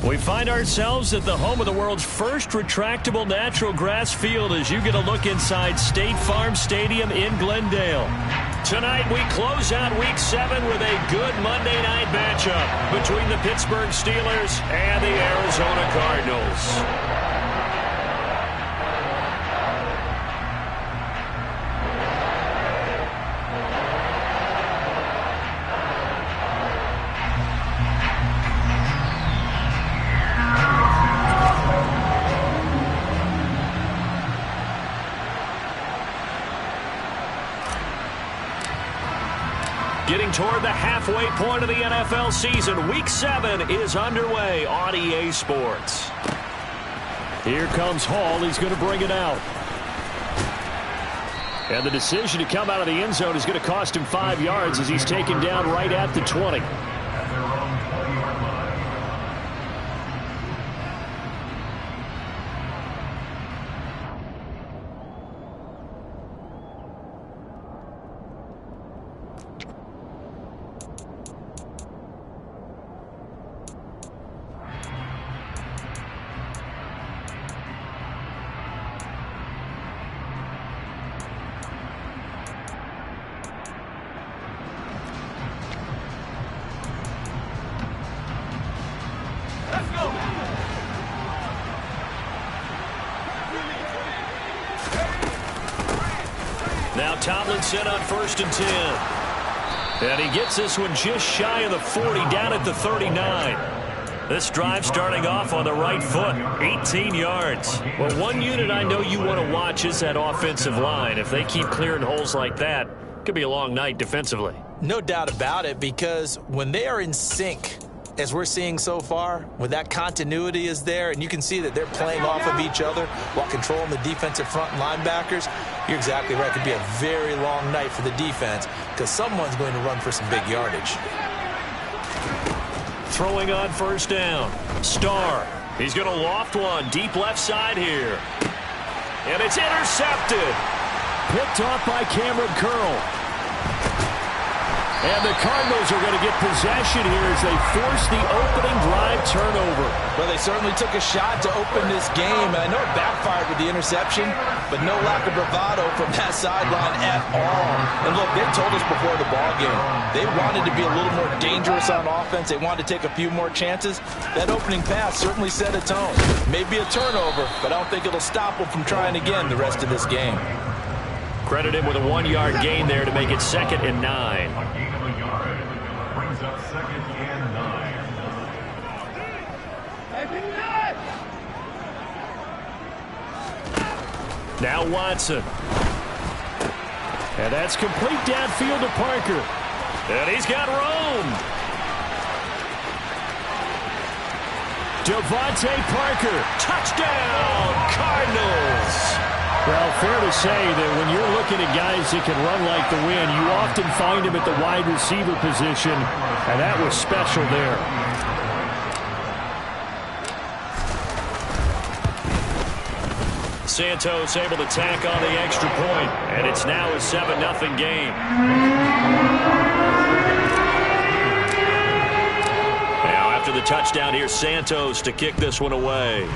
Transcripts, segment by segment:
We find ourselves at the home of the world's first retractable natural grass field as you get a look inside State Farm Stadium in Glendale. Tonight we close out Week 7 with a good Monday night matchup between the Pittsburgh Steelers and the Arizona Cardinals. Getting toward the halfway point of the NFL season, Week 7 is underway on EA Sports. Here comes Hall. He's going to bring it out. And the decision to come out of the end zone is going to cost him 5 yards as he's taken down right at the 20. Now Tomlinson on 1st and 10. And he gets this one just shy of the 40, down at the 39. This drive starting off on the right foot, 18 yards. Well, one unit I know you want to watch is that offensive line. If they keep clearing holes like that, it could be a long night defensively. No doubt about it, because when they are in sync, as we're seeing so far, when that continuity is there, and you can see that they're playing off of each other while controlling the defensive front linebackers, you're exactly right. It could be a very long night for the defense because someone's going to run for some big yardage. Throwing on 1st down. Starr. He's going to loft one deep left side here. And it's intercepted. Picked off by Cameron Curl. And the Cardinals are going to get possession here as they force the opening drive turnover. Well, they certainly took a shot to open this game. And I know it backfired with the interception, but no lack of bravado from that sideline at all. And look, they told us before the ball game, they wanted to be a little more dangerous on offense. They wanted to take a few more chances. That opening pass certainly set a tone. Maybe a turnover, but I don't think it'll stop them from trying again the rest of this game. Credit him with a 1-yard gain there to make it 2nd and 9. Brings up 2nd and 9. Now Watson. And that's complete downfield to Parker. And he's got room. Devontae Parker. Touchdown, Cardinals. Well, fair to say that when you're looking at guys that can run like the wind, you often find them at the wide receiver position, and that was special there. Santos able to tack on the extra point, and it's now a 7-0 game. Now after the touchdown, here's Santos to kick this one away.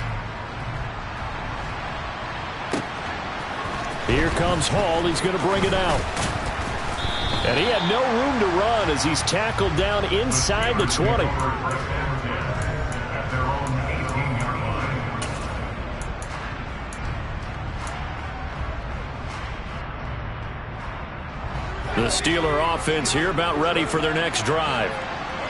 Here comes Hall. He's going to bring it out. And he had no room to run as he's tackled down inside the 20. The Steeler offense here about ready for their next drive.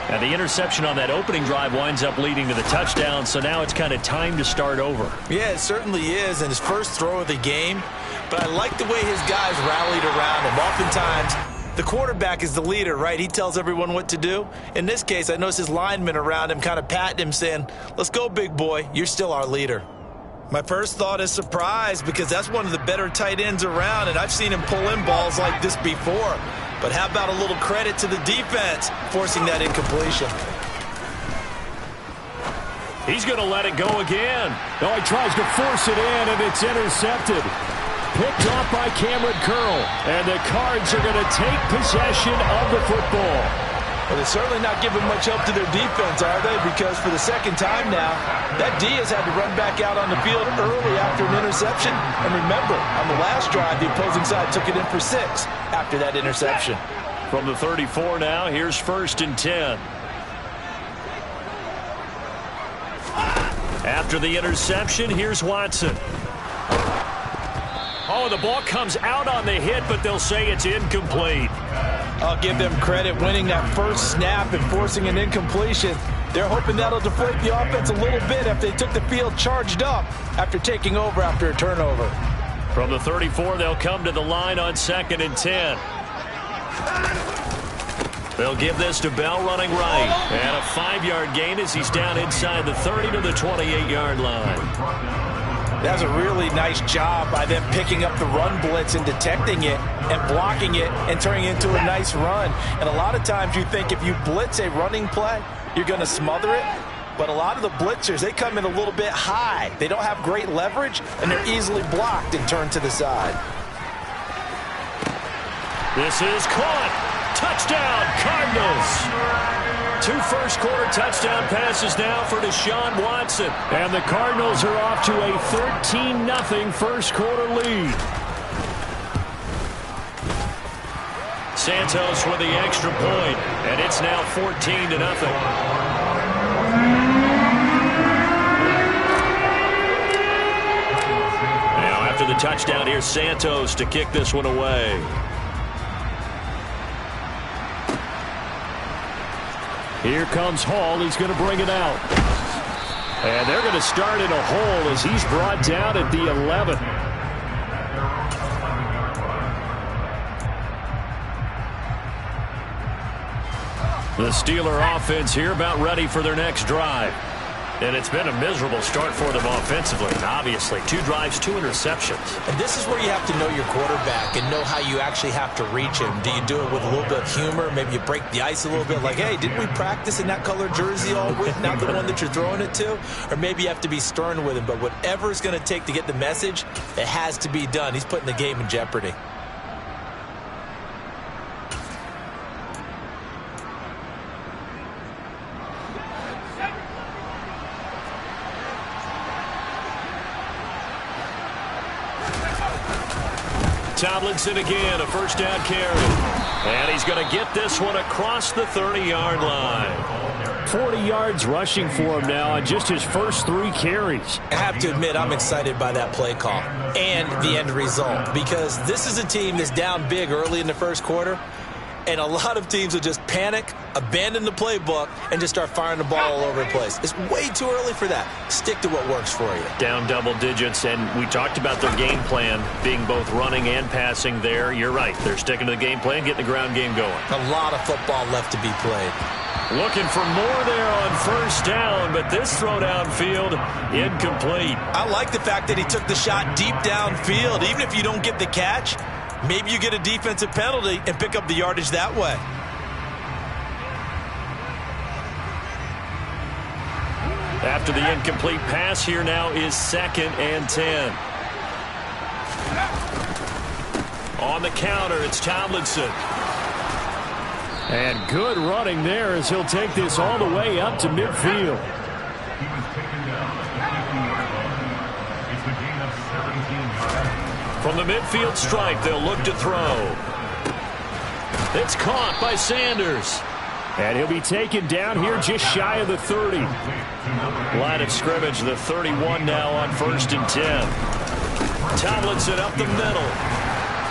And the interception on that opening drive winds up leading to the touchdown, so now it's kind of time to start over. Yeah, it certainly is, and his first throw of the game. But I like the way his guys rallied around him. Oftentimes, the quarterback is the leader, right? He tells everyone what to do. In this case, I noticed his linemen around him kind of patting him, saying, "Let's go, big boy. You're still our leader." My first thought is surprise, because that's one of the better tight ends around, and I've seen him pull in balls like this before. But how about a little credit to the defense forcing that incompletion? He's going to let it go again. Oh, he tries to force it in, and it's intercepted. Picked off by Cameron Curl. And the Cards are going to take possession of the football. Well, they're certainly not giving much help to their defense, are they? Because for the second time now, that D has had to run back out on the field early after an interception. And remember, on the last drive, the opposing side took it in for 6 after that interception. From the 34 now, here's 1st and 10. After the interception, here's Watson. Oh, the ball comes out on the hit, but they'll say it's incomplete. I'll give them credit winning that first snap and forcing an incompletion. They're hoping that'll deflate the offense a little bit after they took the field charged up after taking over after a turnover. From the 34, they'll come to the line on 2nd and 10. They'll give this to Bell running right. And a 5-yard gain as he's down inside the 30 to the 28-yard line. That's a really nice job by them picking up the run blitz and detecting it and blocking it and turning it into a nice run. And a lot of times you think if you blitz a running play, you're going to smother it. But a lot of the blitzers, they come in a little bit high. They don't have great leverage, and they're easily blocked and turned to the side. This is caught. Touchdown, Cardinals. 2 first-quarter touchdown passes now for Deshaun Watson. And the Cardinals are off to a 13-0 first-quarter lead. Santos with the extra point, and it's now 14-0. Now after the touchdown, here's Santos to kick this one away. Here comes Hall. He's going to bring it out. And they're going to start in a hole as he's brought down at the 11. The Steeler offense here about ready for their next drive. And it's been a miserable start for them offensively. Obviously, 2 drives, 2 interceptions. And this is where you have to know your quarterback and know how you actually have to reach him. Do you do it with a little bit of humor? Maybe you break the ice a little bit like, hey, didn't we practice in that color jersey all week, not the one that you're throwing it to? Or maybe you have to be stern with him. But whatever it's going to take to get the message, it has to be done. He's putting the game in jeopardy. Tomlinson again, a first down carry. And he's going to get this one across the 30-yard line. 40 yards rushing for him now on just his first 3 carries. I have to admit, I'm excited by that play call and the end result, because this is a team that's down big early in the first quarter, and a lot of teams will just panic, abandon the playbook, and just start firing the ball all over the place. It's way too early for that. Stick to what works for you. Down double digits, and we talked about their game plan being both running and passing there. You're right. They're sticking to the game plan, getting the ground game going. A lot of football left to be played. Looking for more there on first down, but this throw downfield, incomplete. I like the fact that he took the shot deep downfield. Even if you don't get the catch, maybe you get a defensive penalty and pick up the yardage that way. After the incomplete pass, here now is 2nd and 10. On the counter, it's Tomlinson. And good running there as he'll take this all the way up to midfield. He was taken down at the 50-yard line. It's a gain of 17 yards. From the midfield stripe, they'll look to throw. It's caught by Sanders. And he'll be taken down here just shy of the 30. Line of scrimmage, the 31 now on 1st and 10. Tomlinson up the middle.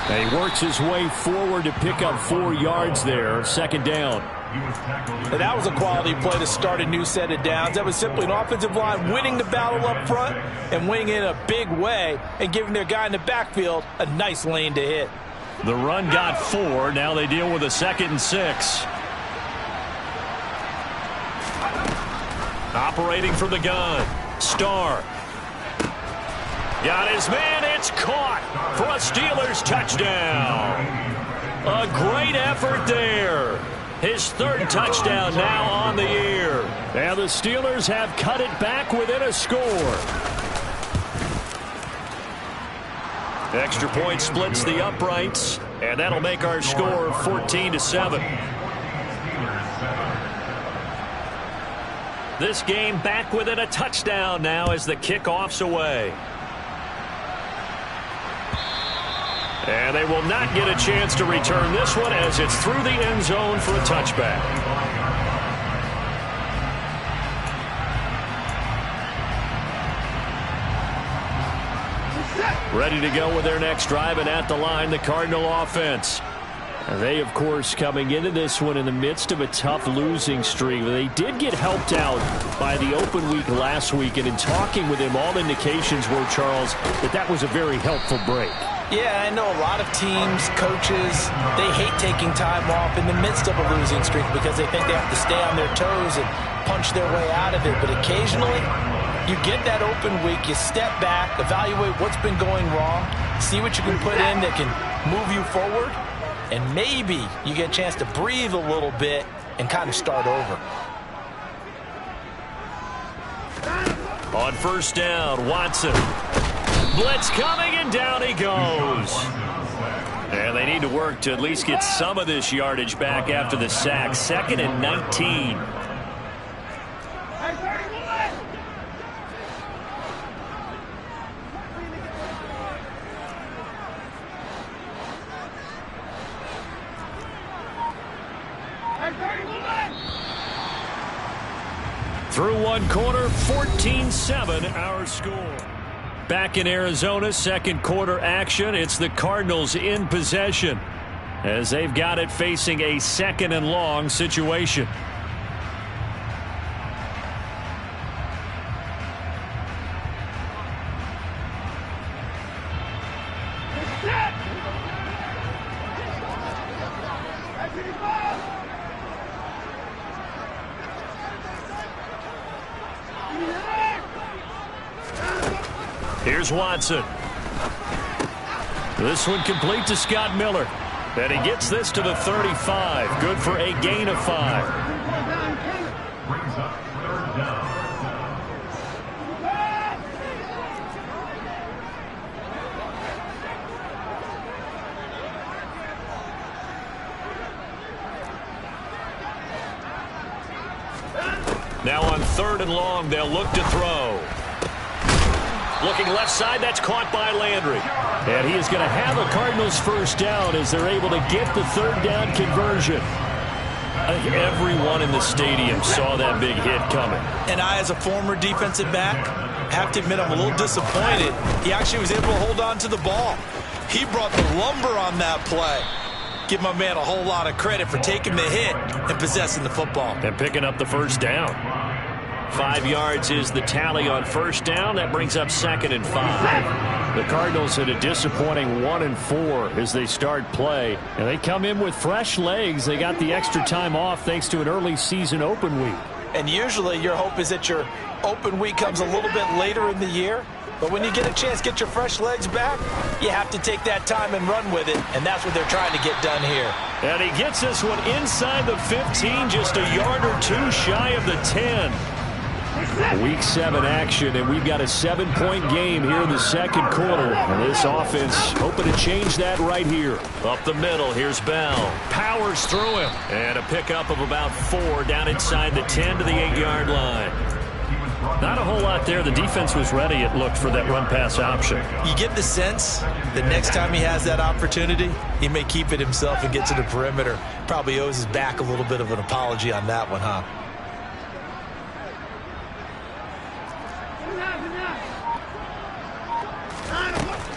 And he works his way forward to pick up 4 yards there, 2nd down. And that was a quality play to start a new set of downs. That was simply an offensive line winning the battle up front and winning it in a big way and giving their guy in the backfield a nice lane to hit. The run got 4. Now they deal with a 2nd and 6. Operating from the gun. Starr. Got his man. It's caught for a Steelers touchdown. A great effort there. His 3rd touchdown now on the year. And the Steelers have cut it back within a score. Extra point splits the uprights, and that'll make our score 14-7. This game back within a touchdown now as the kickoff's away. And they will not get a chance to return this one as it's through the end zone for a touchback. Ready to go with their next drive, and at the line, the Cardinal offense. They, of course, coming into this one in the midst of a tough losing streak. They did get helped out by the open week last week, and in talking with him, all indications were, Charles, that was a very helpful break. Yeah, I know a lot of teams, coaches, they hate taking time off in the midst of a losing streak because they think they have to stay on their toes and punch their way out of it. But occasionally, you get that open week, you step back, evaluate what's been going wrong, see what you can put in that can move you forward, and maybe you get a chance to breathe a little bit and kind of start over. On first down, Watson. Blitz coming, and down he goes. And they need to work to at least get some of this yardage back after the sack. 2nd and 19. Through one quarter, 14-7 our score. Back in Arizona, second quarter action. It's the Cardinals in possession as they've got it facing a 2nd and long situation. Here's Watson. This one complete to Scott Miller. And he gets this to the 35. Good for a gain of 5. Brings up 3rd down. Now on 3rd and long, they'll look to throw. Looking left side, that's caught by Landry. And he is going to have a Cardinals first down as they're able to get the 3rd down conversion. I think everyone in the stadium saw that big hit coming. And I, as a former defensive back, have to admit I'm a little disappointed. He actually was able to hold on to the ball. He brought the lumber on that play. Give my man a whole lot of credit for taking the hit and possessing the football. And picking up the first down. 5 yards is the tally on first down. That brings up 2nd and 5. The Cardinals had a disappointing 1 and 4 as they start play. And they come in with fresh legs. They got the extra time off thanks to an early season open week. And usually your hope is that your open week comes a little bit later in the year. But when you get a chance to get your fresh legs back, you have to take that time and run with it. And that's what they're trying to get done here. And he gets this one inside the 15, just a yard or two shy of the 10. Week 7 action, and we've got a 7-point game here in the second quarter. And this offense hoping to change that right here. Up the middle, here's Bell. Powers through him. And a pickup of about 4 down inside the 10 to the 8-yard line. Not a whole lot there. The defense was ready, it looked, for that run-pass option. You get the sense that next time he has that opportunity, he may keep it himself and get to the perimeter. Probably owes his back a little bit of an apology on that one, huh?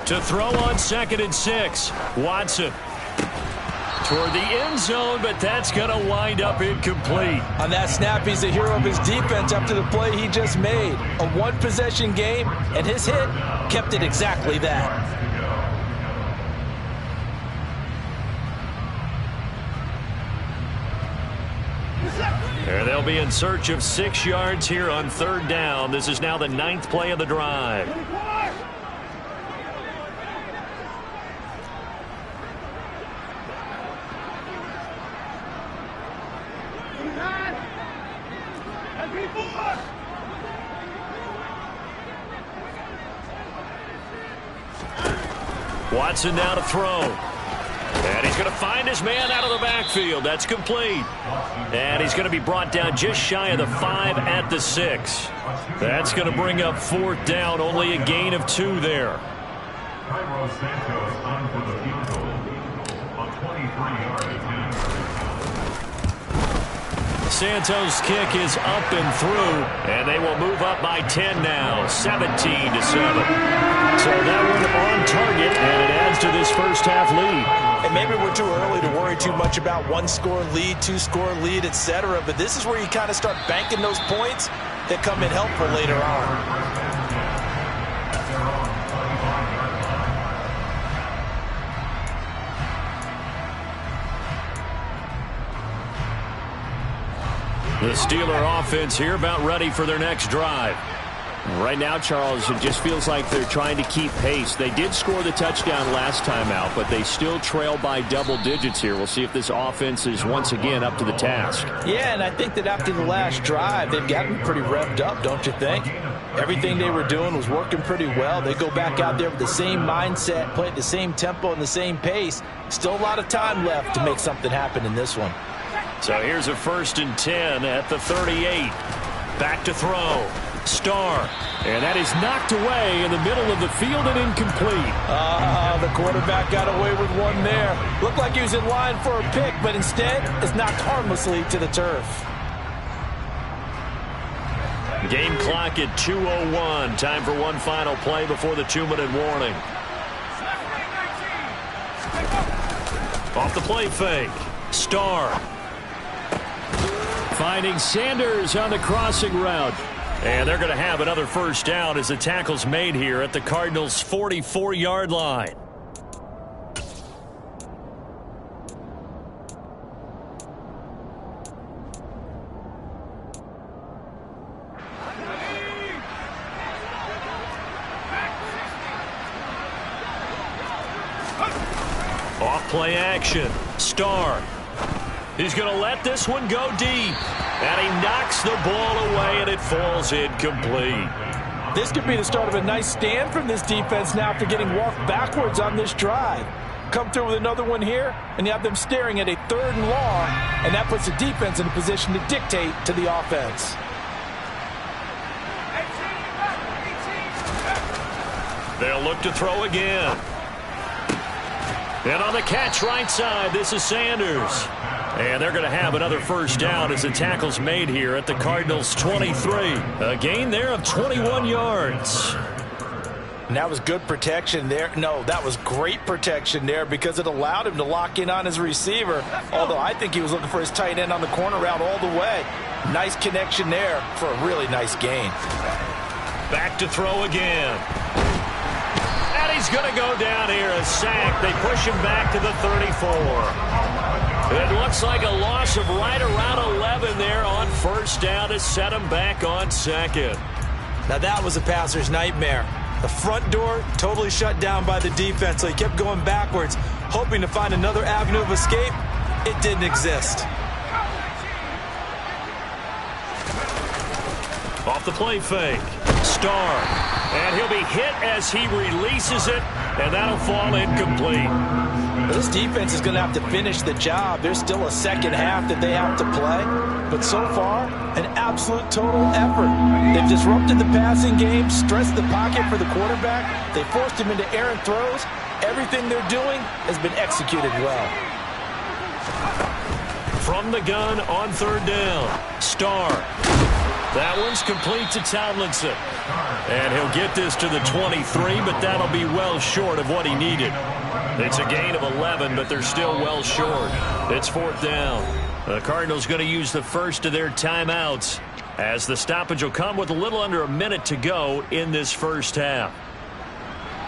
To throw on 2nd and 6. Watson toward the end zone, but that's going to wind up incomplete. On that snap, he's the hero of his defense after the play he just made. A one-possession game, and his hit kept it exactly that. And they'll be in search of 6 yards here on 3rd down. This is now the 9th play of the drive. Watson now to throw. And he's going to find his man out of the backfield. That's complete. And he's going to be brought down just shy of the 5 at the 6. That's going to bring up 4th down. Only a gain of 2 there. Santos on for the field goal on 23-yard attempt. Santos' kick is up and through, and they will move up by 10 now, 17-7. So that one on target, and it adds to this first half lead. And maybe we're too early to worry too much about 1-score lead, 2-score lead, etc. But this is where you kind of start banking those points that come in helpful later on. The Steeler offense here about ready for their next drive. Right now, Charles, it just feels like they're trying to keep pace. They did score the touchdown last time out, but they still trail by double digits here. We'll see if this offense is once again up to the task. Yeah, and I think that after the last drive, they've gotten pretty revved up, don't you think? Everything they were doing was working pretty well. They go back out there with the same mindset, play at the same tempo and the same pace. Still a lot of time left to make something happen in this one. So here's a 1st and 10 at the 38. Back to throw. Starr. And that is knocked away in the middle of the field and incomplete. The quarterback got away with one there. Looked like he was in line for a pick, but instead is knocked harmlessly to the turf. Game clock at 2:01. Time for one final play before the 2-minute warning. Off the play fake. Starr. Finding Sanders on the crossing route. And they're going to have another first down as the tackle's made here at the Cardinals' 44-yard line. Off play action. Starr. He's going to let this one go deep. And he knocks the ball away, and it falls incomplete. This could be the start of a nice stand from this defense now after getting walked backwards on this drive. Come through with another one here, and you have them staring at a 3rd and long, and that puts the defense in a position to dictate to the offense. They'll look to throw again. And on the catch right side, this is Sanders. And they're going to have another first down as the tackle's made here at the Cardinals' 23. A gain there of 21 yards. And that was good protection there. No, that was great protection there because it allowed him to lock in on his receiver. Although I think he was looking for his tight end on the corner route all the way. Nice connection there for a really nice gain. Back to throw again. And he's going to go down here, a sack. They push him back to the 34. It looks like a loss of right around 11 there on first down to set him back on 2nd. Now that was a passer's nightmare. The front door totally shut down by the defense, so he kept going backwards, hoping to find another avenue of escape. It didn't exist. Off the play fake. Starr. And he'll be hit as he releases it, and that'll fall incomplete. This defense is going to have to finish the job. There's still a second half that they have to play. But so far, an absolute total effort. They've disrupted the passing game, stressed the pocket for the quarterback. They forced him into errant throws. Everything they're doing has been executed well. From the gun on 3rd down. Starr. That one's complete to Tomlinson. And he'll get this to the 23, but that'll be well short of what he needed. It's a gain of 11, but they're still well short. It's 4th down. The Cardinals going to use the first of their timeouts as the stoppage will come with a little under a minute to go in this first half.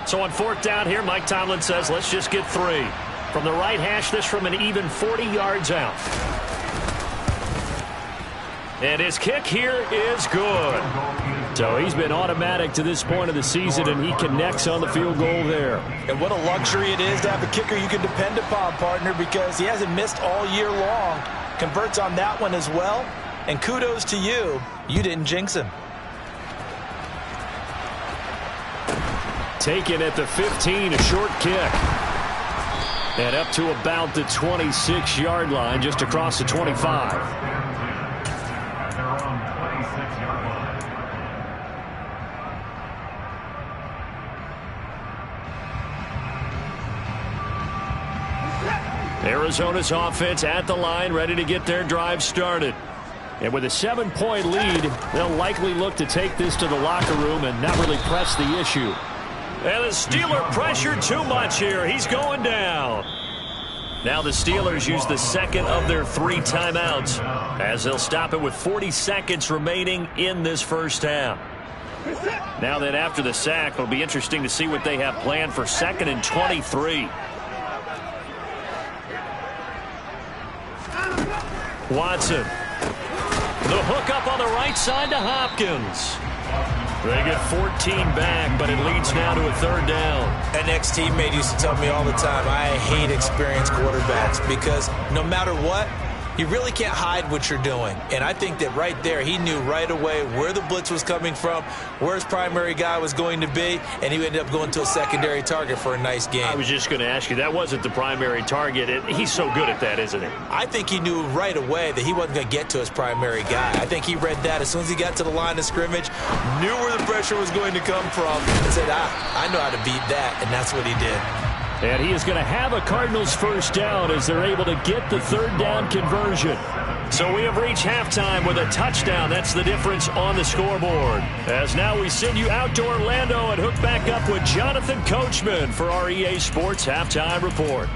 So on 4th down here, Mike Tomlin says, let's just get 3. From the right hash, this from an even 40 yards out. And his kick here is good. So he's been automatic to this point of the season, and he connects on the field goal there. And what a luxury it is to have a kicker you can depend upon, partner, because he hasn't missed all year long. Converts on that one as well. And kudos to you. You didn't jinx him. Taken at the 15, a short kick. And up to about the 26-yard line, just across the 25. At their own 26-yard line. Arizona's offense at the line, ready to get their drive started. And with a 7-point lead, they'll likely look to take this to the locker room and not really press the issue. And the Steeler pressured too much here. He's going down. Now the Steelers use the second of their 3 timeouts as they'll stop it with 40 seconds remaining in this first half. Now then, after the sack, it'll be interesting to see what they have planned for 2nd and 23. Watson. The hook up on the right side to Hopkins. They get 14 back, but it leads now to a 3rd down. An ex-teammate used to tell me all the time, I hate experienced quarterbacks because no matter what, you really can't hide what you're doing. And I think that right there, he knew right away where the blitz was coming from, where his primary guy was going to be, and he ended up going to a secondary target for a nice game. I was just going to ask you, that wasn't the primary target. He's so good at that, isn't he? I think he knew right away that he wasn't going to get to his primary guy. I think he read that as soon as he got to the line of scrimmage, knew where the pressure was going to come from, and said, I know how to beat that, and that's what he did. And he is going to have a Cardinals first down as they're able to get the 3rd down conversion. So we have reached halftime with a touchdown. That's the difference on the scoreboard. As now we send you out to Orlando and hook back up with Jonathan Coachman for our EA Sports Halftime Report.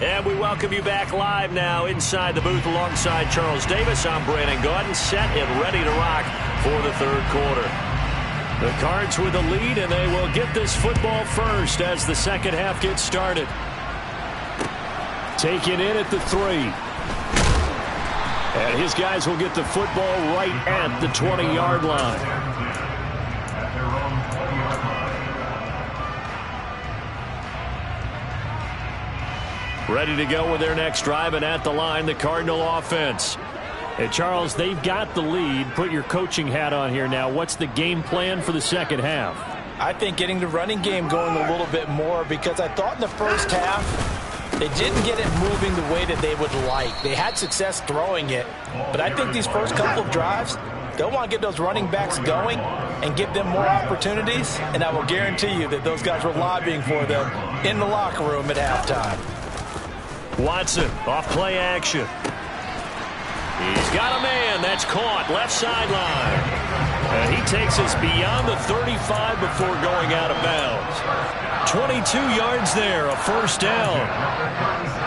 And we welcome you back live now inside the booth alongside Charles Davis. I'm Brandon Gaudin, set and ready to rock for the 3rd quarter. The Cards with the lead, and they will get this football first as the second half gets started. Taken in at the 3. And his guys will get the football right at the 20-yard line. At their own 20-yard line. Ready to go with their next drive, and at the line, the Cardinal offense. Hey, Charles, they've got the lead. Put your coaching hat on here now. What's the game plan for the second half? I think getting the running game going a little bit more because I thought in the first half they didn't get it moving the way that they would like. They had success throwing it, but I think these first couple of drives, they'll want to get those running backs going and give them more opportunities, and I will guarantee you that those guys were lobbying for them in the locker room at halftime. Watson off play action. He's got a man. That's caught. Left sideline. And he takes us beyond the 35 before going out of bounds. 22 yards there, a first down.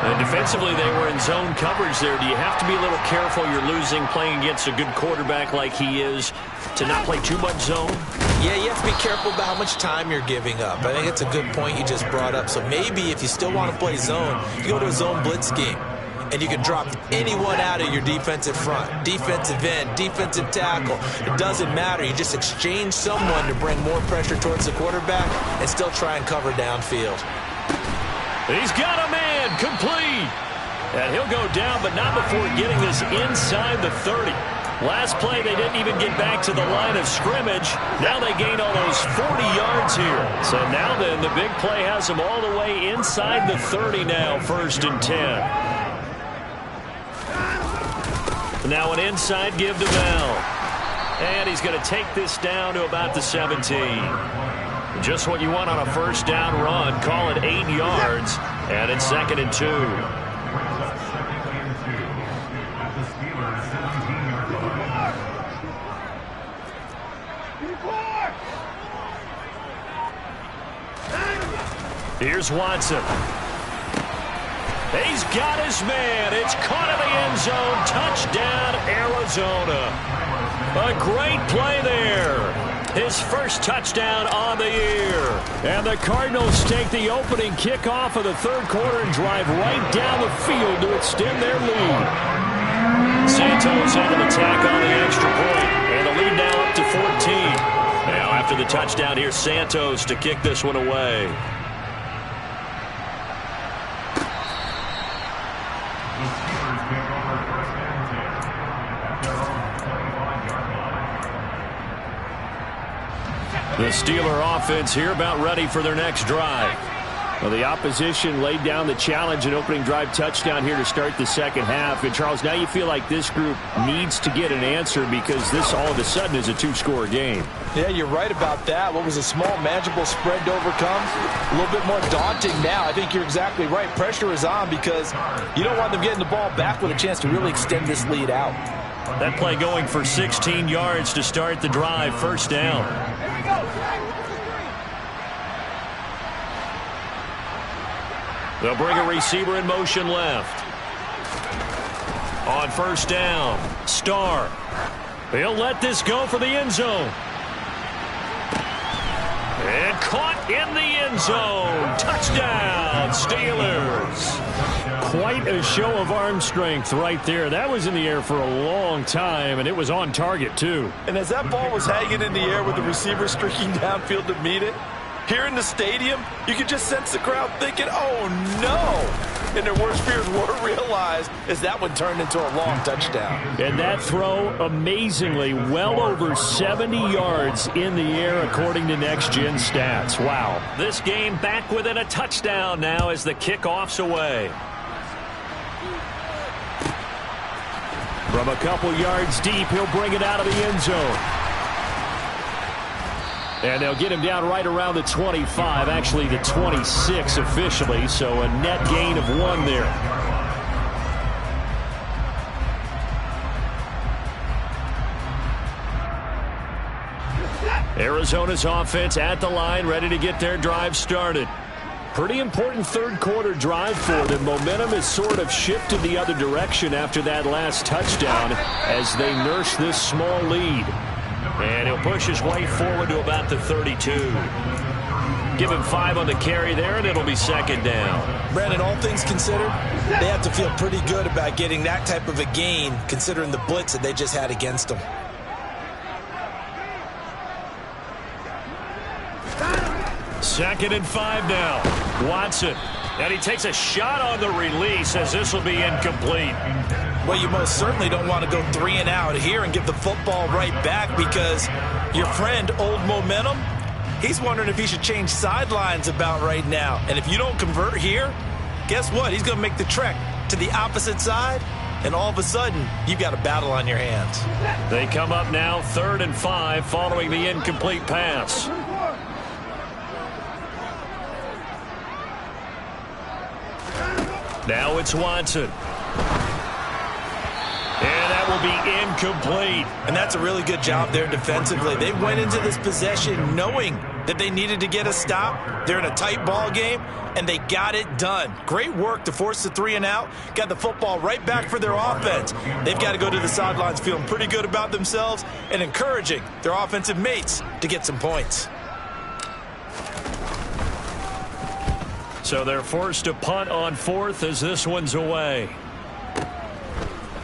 And defensively, they were in zone coverage there. Do you have to be a little careful? You're losing playing against a good quarterback like he is to not play too much zone? Yeah, you have to be careful about how much time you're giving up. I think it's a good point you just brought up. So maybe if you still want to play zone, you go to a zone blitz scheme. And you can drop anyone out of your defensive front, defensive end, defensive tackle. It doesn't matter. You just exchange someone to bring more pressure towards the quarterback and still try and cover downfield. He's got a man, complete. And he'll go down, but not before getting this inside the 30. Last play, they didn't even get back to the line of scrimmage. Now they gain almost 40 yards here. So now then, the big play has them all the way inside the 30 now, 1st and 10. Now an inside give to Bell. And he's going to take this down to about the 17. Just what you want on a first down run. Call it 8 yards. And it's 2nd and 2. At the Steelers' 17-yard line. Here's Watson. He's got his man. It's caught in the end zone. Touchdown, Arizona. A great play there. His first touchdown on the year. And the Cardinals take the opening kickoff of the 3rd quarter and drive right down the field to extend their lead. Santos on an attack on the extra point. And the lead now up to 14. Now after the touchdown, here's Santos to kick this one away. The Steeler offense here about ready for their next drive. Well, the opposition laid down the challenge and opening drive touchdown here to start the second half. And, Charles, now you feel like this group needs to get an answer because this all of a sudden is a two-score game. Yeah, you're right about that. What was a small, manageable spread to overcome, a little bit more daunting now. I think you're exactly right. Pressure is on because you don't want them getting the ball back with a chance to really extend this lead out. That play going for 16 yards to start the drive. First down. They'll bring a receiver in motion left. On first down, Starr. He'll let this go for the end zone. And caught in the end zone. Touchdown, Steelers. Quite a show of arm strength right there. That was in the air for a long time, and it was on target, too. And as that ball was hanging in the air with the receiver streaking downfield to meet it, here in the stadium, you could just sense the crowd thinking, oh, no. And their worst fears were realized as that one turned into a long touchdown. And that throw, amazingly, well over 70 yards in the air, according to Next Gen Stats. Wow. This game back within a touchdown now as the kickoff's away. From a couple yards deep, he'll bring it out of the end zone. And they'll get him down right around the 25, actually the 26 officially, so a net gain of 1 there. Arizona's offense at the line, ready to get their drive started. Pretty important third quarter drive for them. Momentum has sort of shifted the other direction after that last touchdown as they nurse this small lead. And he'll push his way forward to about the 32. Give him 5 on the carry there, and it'll be second down. Brandon, all things considered, they have to feel pretty good about getting that type of a gain, considering the blitz that they just had against them. Second and 5 now. Watson. And he takes a shot on the release as this will be incomplete. Well, you most certainly don't want to go 3 and out here and give the football right back because your friend, Old Momentum, he's wondering if he should change sidelines about right now. And if you don't convert here, guess what? He's going to make the trek to the opposite side, and all of a sudden, you've got a battle on your hands. They come up now 3rd and 5 following the incomplete pass. Now it's Watson. And that will be incomplete. And that's a really good job there defensively. They went into this possession knowing that they needed to get a stop. They're in a tight ball game, and they got it done. Great work to force the 3 and out. Got the football right back for their offense. They've got to go to the sidelines feeling pretty good about themselves and encouraging their offensive mates to get some points. So they're forced to punt on 4th as this one's away.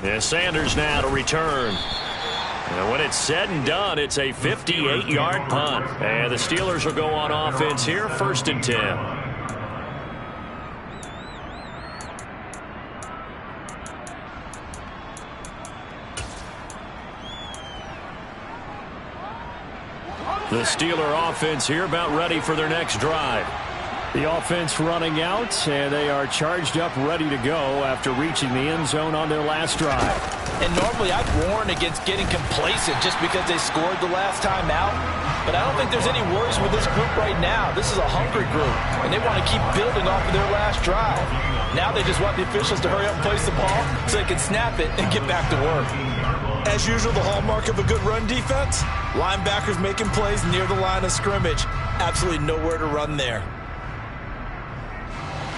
And Sanders now to return. And when it's said and done, it's a 58-yard punt. And the Steelers will go on offense here, 1st and 10. The Steeler offense here about ready for their next drive. The offense running out, and they are charged up, ready to go after reaching the end zone on their last drive. And normally I'd warn against getting complacent just because they scored the last time out. But I don't think there's any worries with this group right now. This is a hungry group, and they want to keep building off of their last drive. Now they just want the officials to hurry up and place the ball so they can snap it and get back to work. As usual, the hallmark of a good run defense, linebackers making plays near the line of scrimmage. Absolutely nowhere to run there.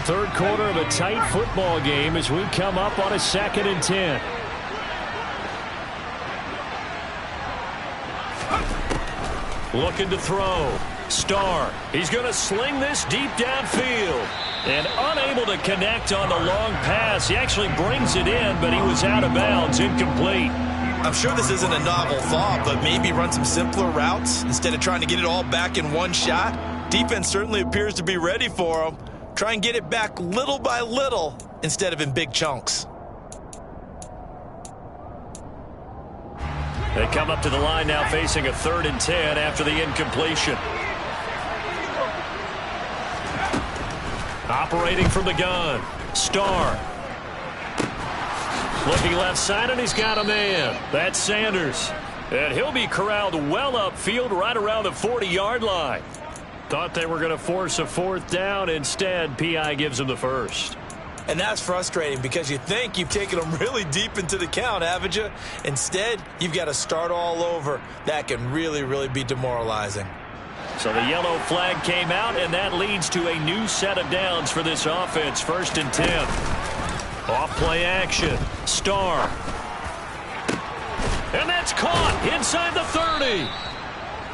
Third quarter of a tight football game as we come up on a 2nd and 10. Looking to throw. Starr. He's going to sling this deep downfield. And unable to connect on the long pass. He actually brings it in, but he was out of bounds, incomplete. I'm sure this isn't a novel thought, but maybe run some simpler routes instead of trying to get it all back in one shot. Defense certainly appears to be ready for him. Try and get it back little by little instead of in big chunks. They come up to the line now facing a 3rd and 10 after the incompletion. Operating from the gun. Starr. Looking left side, and he's got a man. That's Sanders. And he'll be corralled well upfield right around the 40-yard line. Thought they were going to force a 4th down. Instead, P.I. gives him the first. And that's frustrating because you think you've taken them really deep into the count, haven't you? Instead, you've got to start all over. That can really, really be demoralizing. So the yellow flag came out, and that leads to a new set of downs for this offense. 1st and 10. Off play action. Starr. And that's caught inside the 30.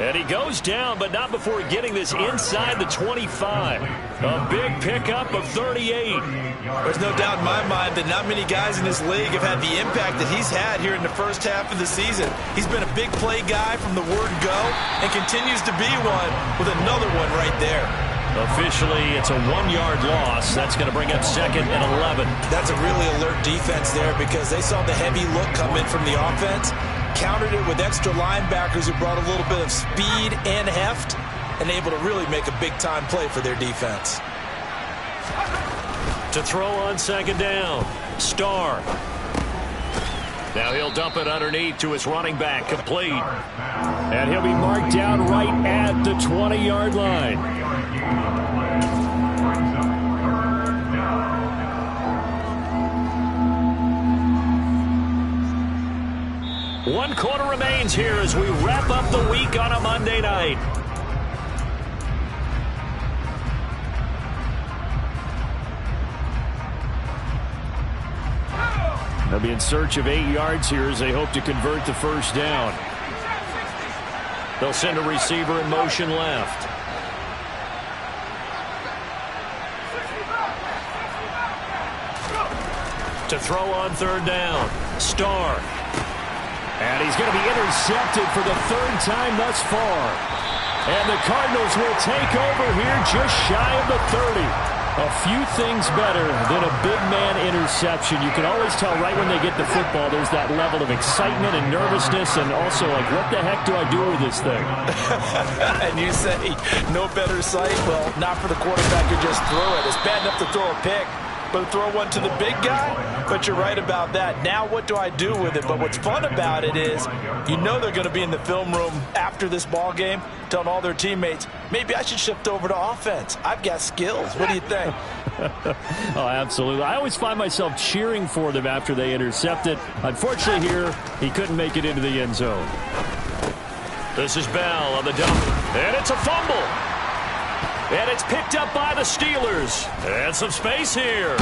And he goes down, but not before getting this inside the 25. A big pickup of 38. There's no doubt in my mind that not many guys in this league have had the impact that he's had here in the first half of the season. He's been a big play guy from the word go and continues to be one with another one right there. Officially, it's a 1-yard loss. That's going to bring up 2nd and 11. That's a really alert defense there because they saw the heavy look come in from the offense, countered it with extra linebackers who brought a little bit of speed and heft, and able to really make a big-time play for their defense. To throw on 2nd down, Starr. Now he'll dump it underneath to his running back, complete. And he'll be marked down right at the 20-yard line. One quarter remains here as we wrap up the week on a Monday night. They'll be in search of 8 yards here as they hope to convert the 1st down. They'll send a receiver in motion left. To throw on 3rd down, Starr. And he's going to be intercepted for the 3rd time thus far. And the Cardinals will take over here just shy of the 30. A few things better than a big man interception. You can always tell right when they get the football, there's that level of excitement and nervousness, and also like, what the heck do I do with this thing? And you say, no better sight? Well, not for the quarterback who just threw it. It's bad enough to throw a pick, but throw one to the big guy? But you're right about that. Now what do I do with it? But what's fun about it is you know they're going to be in the film room after this ball game telling all their teammates, maybe I should shift over to offense. I've got skills. What do you think? Oh, absolutely. I always find myself cheering for them after they intercept it. Unfortunately here, he couldn't make it into the end zone. This is Bell on the dump, and it's a fumble. And it's picked up by the Steelers. And some space here.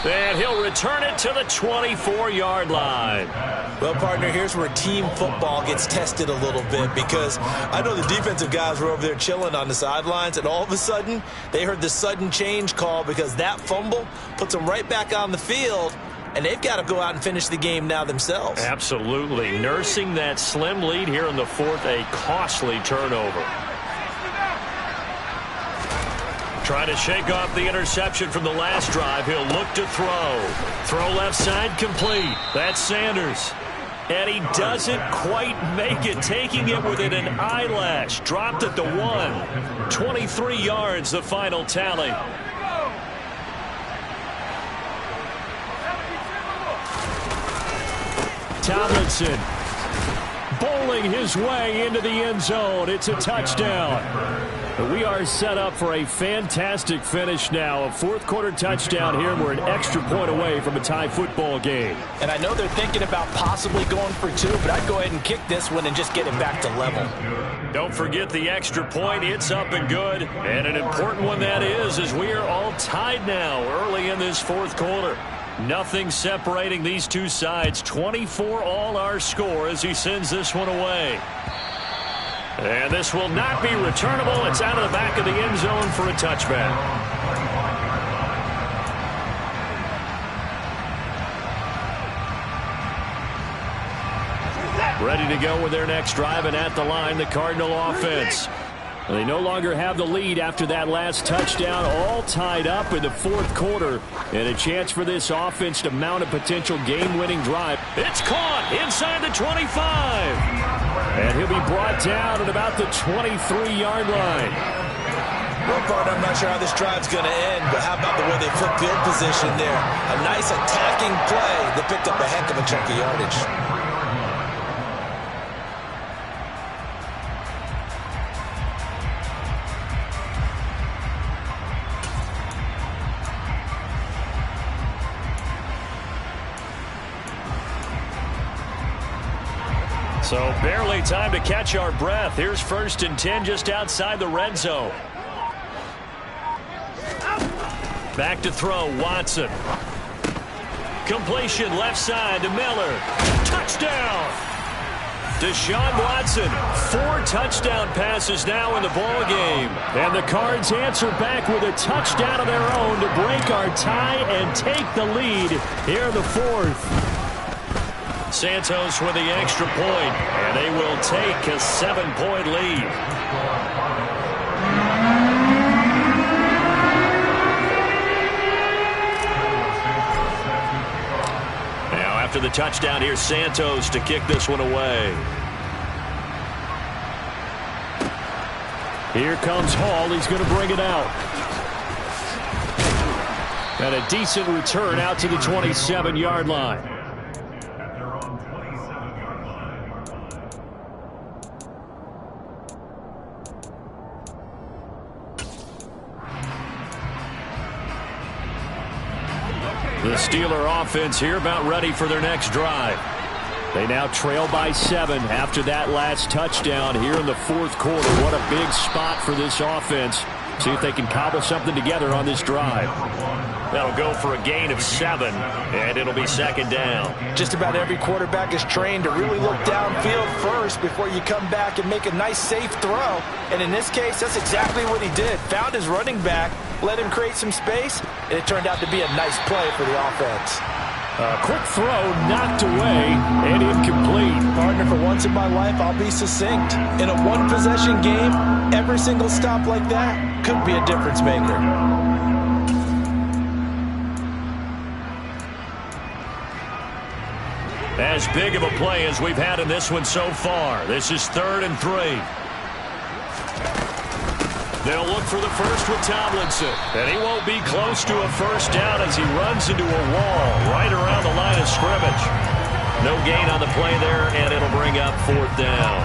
And he'll return it to the 24-yard line. Well, partner, here's where team football gets tested a little bit because I know the defensive guys were over there chilling on the sidelines, and all of a sudden they heard the sudden change call because that fumble puts them right back on the field, and they've got to go out and finish the game now themselves. Absolutely. Nursing that slim lead here in the 4th, a costly turnover. Trying to shake off the interception from the last drive. He'll look to throw. Throw left side complete. That's Sanders. And he doesn't quite make it, taking it within an eyelash. Dropped at the 1. 23 yards, the final tally. Tomlinson bowling his way into the end zone. It's a touchdown. We are set up for a fantastic finish now. A 4th quarter touchdown here. We're an extra point away from a tie football game. And I know they're thinking about possibly going for 2, but I'd go ahead and kick this one and just get it back to level. Don't forget the extra point. It's up and good. And an important one that is, as we are all tied now early in this 4th quarter. Nothing separating these two sides. 24 all our score as he sends this one away. And this will not be returnable. It's out of the back of the end zone for a touchback. Ready to go with their next drive, and at the line, the Cardinal offense. They no longer have the lead after that last touchdown, all tied up in the 4th quarter, and a chance for this offense to mount a potential game-winning drive. It's caught inside the 25. And he'll be brought down at about the 23-yard line. Well, partner, I'm not sure how this drive's going to end, but how about the way they flip field position there? A nice attacking play that picked up a heck of a chunk of yardage. So barely time to catch our breath. Here's 1st and 10 just outside the red zone. Back to throw, Watson. Completion left side to Miller. Touchdown! Deshaun Watson, 4 touchdown passes now in the ball game. And the Cards answer back with a touchdown of their own to break our tie and take the lead here in the 4th. Santos with the extra point, and they will take a 7-point lead. Now after the touchdown, here's Santos to kick this one away. Here comes Hall. He's going to bring it out. And a decent return out to the 27-yard line. The Steeler offense here about ready for their next drive. They now trail by 7 after that last touchdown here in the 4th quarter. What a big spot for this offense. See if they can cobble something together on this drive. That'll go for a gain of 7, and it'll be 2nd down. Just about every quarterback is trained to really look downfield first before you come back and make a nice, safe throw. And in this case, that's exactly what he did. Found his running back, let him create some space, and it turned out to be a nice play for the offense. A quick throw knocked away and incomplete. Partner, for once in my life, I'll be succinct. In a one-possession game, every single stop like that could be a difference maker. As big of a play as we've had in this one so far. This is 3rd and 3. They'll look for the first with Tomlinson. And he won't be close to a first down as he runs into a wall right around the line of scrimmage. No gain on the play there, and it'll bring up 4th down.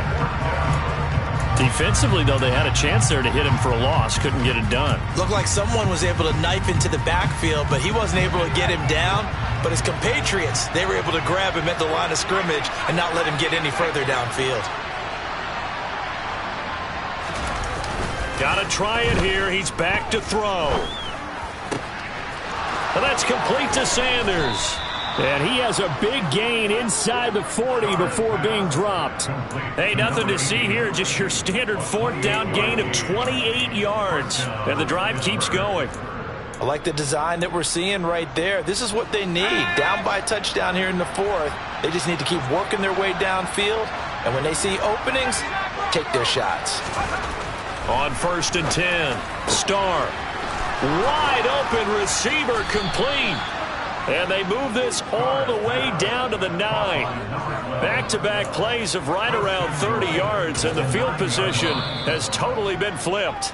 Defensively, though, they had a chance there to hit him for a loss. Couldn't get it done. Looked like someone was able to knife into the backfield, but he wasn't able to get him down. But his compatriots, they were able to grab him at the line of scrimmage and not let him get any further downfield. Got to try it here. He's back to throw. And that's complete to Sanders. And he has a big gain inside the 40 before being dropped. Hey, nothing to see here. Just your standard 4th down gain of 28 yards. And the drive keeps going. I like the design that we're seeing right there. This is what they need. Down by a touchdown here in the 4th. They just need to keep working their way downfield. And when they see openings, take their shots. On 1st and 10, Starr. Wide open receiver complete. And they move this all the way down to the 9. Back-to-back plays of right around 30 yards, and the field position has totally been flipped.